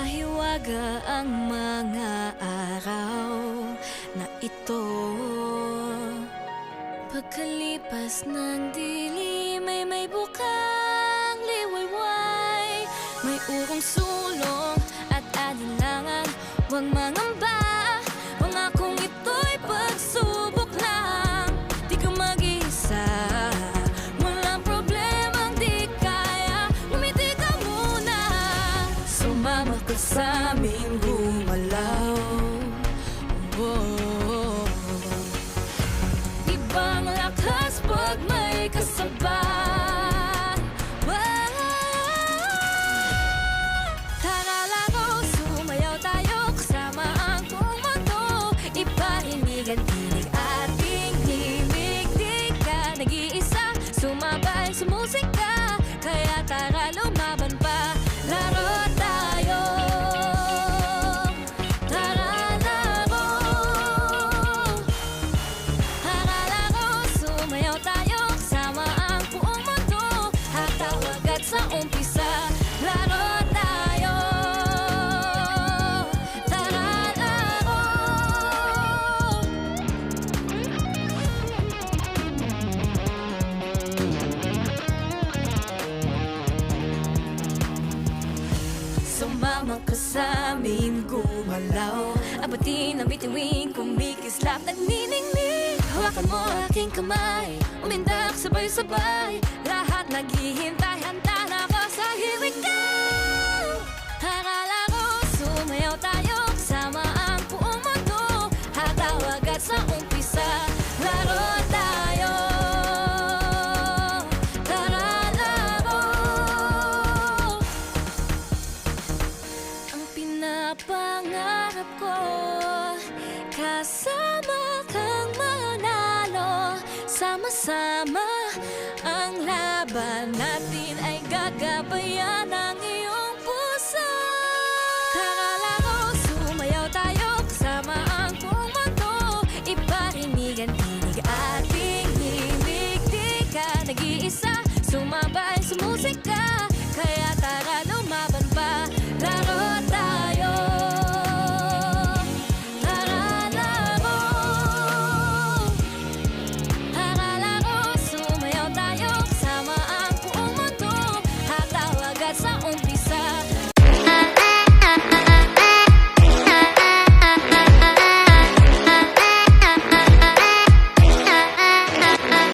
Mahiwaga ang mga araw na ito. Pagkalipas ng dilim ay may bukang liwayway. May urong sulong at alinlangan. Huwag mangamba, pangakong ito'y pagsubok lang. Di ka mag-isa, walang problemang di kaya. Ngumiti ka muna, sumama ka sa'ming gumalaw. Oh. Ibang lakas pag may kasabay. Tara laro, sumayaw tayo kasama ang buong mundo. Iparinig ang tinig ating himig. Di ka nag-iisa, sumabay sa musika. Kaya tara lumaban pa, laro tayo. Sa umpisa, laro tayo. Tara laro. Sumama ka sa'min gumalaw. Abutin ang bituin, kumikislap, nagniningning. Hawakan mo aking kamay, umindak sabay-sabay. Lahat naghihintay, handa na ako sa here we go. Tara laro, sumayaw tayo kasama ang buong mundo. Hataw agad sa umpisa, laro tayo. Tara laro. Ang pinapangarap ko, kasama kang manalo. Sama-sama ang laban natin ay gagabayan ng